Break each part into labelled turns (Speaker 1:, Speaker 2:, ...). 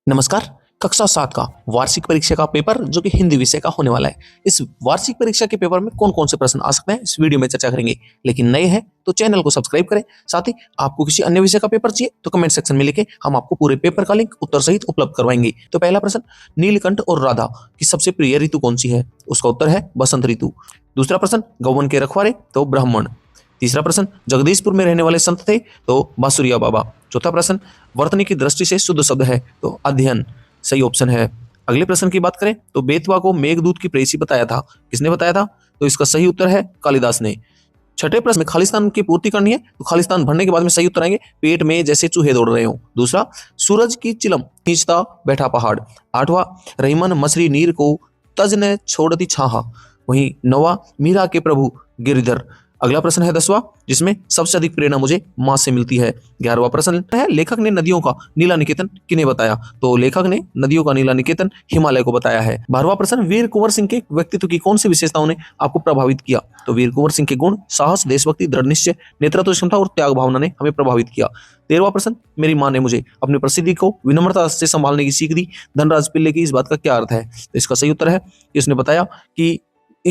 Speaker 1: नमस्कार। कक्षा 7 का वार्षिक परीक्षा का पेपर जो कि हिंदी विषय का होने वाला है। इस वार्षिक परीक्षा के पेपर में कौन कौन से प्रश्न आ सकते हैं इस वीडियो में चर्चा करेंगे। लेकिन नए हैं तो चैनल को सब्सक्राइब करें। साथ ही आपको किसी अन्य विषय का पेपर चाहिए तो कमेंट सेक्शन में लिखे, हम आपको पूरे पेपर का लिंक उत्तर सहित उपलब्ध करवाएंगे। तो पहला प्रश्न, नीलकंठ और राधा की सबसे प्रिय ऋतु कौन सी है? उसका उत्तर है बसंत ऋतु। दूसरा प्रश्न, गौवन के रखवारे तो ब्राह्मण। तीसरा प्रश्न, जगदीशपुर में रहने वाले संत थे तो बासुरिया बाबा। चौथा प्रश्न, वर्तनी की दृष्टि से शुद्ध शब्द है तो अध्ययन सही ऑप्शन है। अगले प्रश्न की बात करें तो बेतवा को मेघदूत की प्रेयसी बताया था, किसने बताया था? तो इसका सही उत्तर है कालिदास ने। छठे प्रश्न में खालिस्तान की पूर्ति करनी है तो खालिस्तान भरने के बाद में सही उत्तर आएंगे पेट में जैसे चूहे दौड़ रहे हो। दूसरा, सूरज की चिलम खींचता बैठा पहाड़। आठवां, रहीमन मछली नीर को तज ने छोड़ती छाहा। वहीं नौवां, मीरा के प्रभु गिरधर। अगला प्रश्न है 10वां, जिसमें सबसे अधिक प्रेरणा मुझे मां से मिलती है। 11वां प्रश्न है, लेखक ने नदियों का नीला निकेतन किन्हें बताया? तो लेखक ने नदियों का नीला निकेतन हिमालय को बताया है। 12वां प्रश्न, वीर कुंवर सिंह के व्यक्तित्व की कौन सी विशेषताओं ने आपको प्रभावित किया? तो वीर कुंवर सिंह के गुण साहस, देशभक्ति, दृढ़ निश्चय, नेतृत्व क्षमता और त्याग भावना ने हमें प्रभावित किया। 13वां प्रश्न, मेरी मां ने मुझे अपनी प्रसिद्धि को विनम्रता से संभालने की सीख दी। धनराज पिल्ले की इस बात का क्या अर्थ है? तो इसका सही उत्तर है कि उसने बताया कि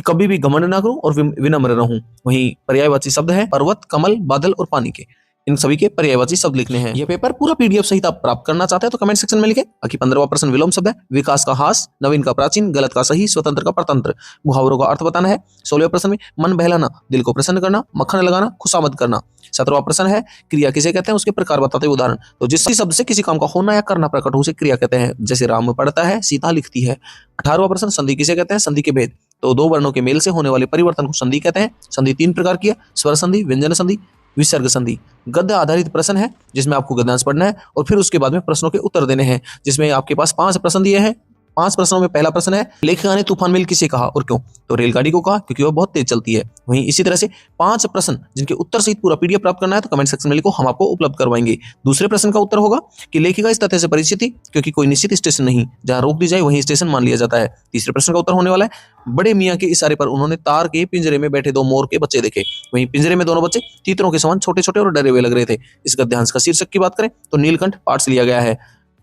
Speaker 1: कभी भी घमंड ना करूं और विनम्र रहूं। वहीं पर्यायवाची शब्द है पर्वत, कमल, बादल और पानी के। इन सभी के पर्यायवाची शब्द लिखने हैं। यह पेपर पूरा पीडीएफ सहित आप प्राप्त करना चाहते हैं तो कमेंट सेक्शन में लिखें। बाकी 15वां प्रश्न विलोम शब्द है, विकास का हास, नवीन का प्राचीन, गलत का सही, स्वतंत्र का परतंत्र। मुहावरों का अर्थ बताना है। 16वें प्रश्न में मन बहलाना, दिल को प्रसन्न करना, मक्खन लगाना, खुशामद करना। 17वां प्रश्न है, क्रिया किसे कहते हैं? उसके प्रकार बताते हैं उदाहरण। तो जिस शब्द से किसी काम का होना या करना प्रकट हो उसे क्रिया कहते हैं। जैसे राम पढ़ता है, सीता लिखती है। 18वां प्रश्न, संधि किसे कहते हैं? संधि के भेद। तो दो वर्णों के मेल से होने वाले परिवर्तन को संधि कहते हैं। संधि 3 प्रकार की है, स्वर संधि, व्यंजन संधि, विसर्ग संधि। गद्य आधारित प्रश्न है जिसमें आपको गद्यांश पढ़ना है और फिर उसके बाद में प्रश्नों के उत्तर देने हैं, जिसमें आपके पास 5 प्रश्न दिए हैं। 5 प्रश्नों में पहला प्रश्न है, लेखिका ने तूफान मेल किसे कहा और क्यों? तो रेलगाड़ी को कहा क्योंकि वह बहुत तेज चलती है। वहीं इसी तरह से 5 प्रश्न जिनके उत्तर सहित पूरा पीडीएफ प्राप्त करना है तो कमेंट सेक्शन में लिखो, हम आपको उपलब्ध करवाएंगे। दूसरे प्रश्न का उत्तर होगा कि लेखिका इस तथ्य से परिचित थी क्योंकि कोई निश्चित स्टेशन नहीं, जहां रोक दी जाए वहीं स्टेशन मान लिया जाता है। तीसरे प्रश्न का उत्तर होने वाला है, बड़े मियाँ के इशारे पर उन्होंने तार के पिंजरे में बैठे 2 मोर के बच्चे देखे। वहीं पिंजरे में दोनों बच्चे तीतरों के समान छोटे छोटे और डरे हुए लग रहे थे। इस गद्यांश का शीर्षक की बात करें तो नीलकंठ पाठ से लिया गया है।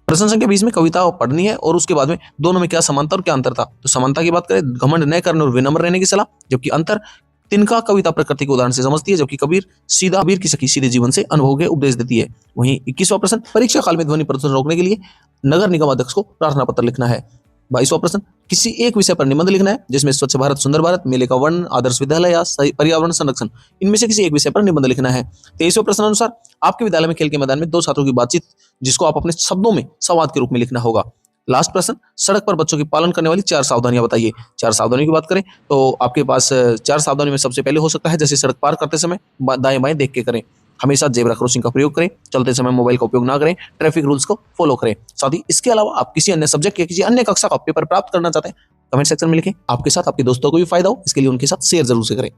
Speaker 1: प्रश्न संख्या 20 में कविता पढ़नी है और उसके बाद में दोनों में क्या समानता और क्या अंतर था? तो समानता की बात करें, घमंड न करने और विनम्र रहने की सलाह, जबकि अंतर, तिनका कविता प्रकृति के उदाहरण से समझती है जबकि कबीर की सखी सीधे जीवन से अनुभव के उपदेश देती है। वहीं 21वां प्रश्न, परीक्षा काल में ध्वनि प्रदूषण रोकने के लिए नगर निगम अध्यक्ष को प्रार्थना पत्र लिखना है। 22वां प्रश्न, किसी एक विषय पर निबंध लिखना है जिसमें स्वच्छ भारत, सुंदर भारत, मेले का वर्णन, आदर्श विद्यालय या पर्यावरण संरक्षण, इनमें से किसी एक विषय पर निबंध लिखना है। 23वें प्रश्न अनुसार आपके विद्यालय में खेल के मैदान में 2 छात्रों की बातचीत जिसको आप अपने शब्दों में संवाद के रूप में लिखना होगा। लास्ट प्रश्न, सड़क पर बच्चों की पालन करने वाली 4 सावधानियां बताइए। 4 सावधानियों की बात करें तो आपके पास 4 सावधानियों में सबसे पहले हो सकता है जैसे सड़क पार करते समय दाएं बाएं देख के करें, हमेशा जेब्रा क्रॉसिंग का प्रयोग करें, चलते समय मोबाइल का उपयोग ना करें, ट्रैफिक रूल्स को फॉलो करें। साथ ही इसके अलावा आप किसी अन्य सब्जेक्ट या किसी अन्य कक्षा का पेपर प्राप्त करना चाहते हैं कमेंट सेक्शन में लिखें। आपके साथ आपके दोस्तों को भी फायदा हो इसके लिए उनके साथ शेयर जरूर से करें।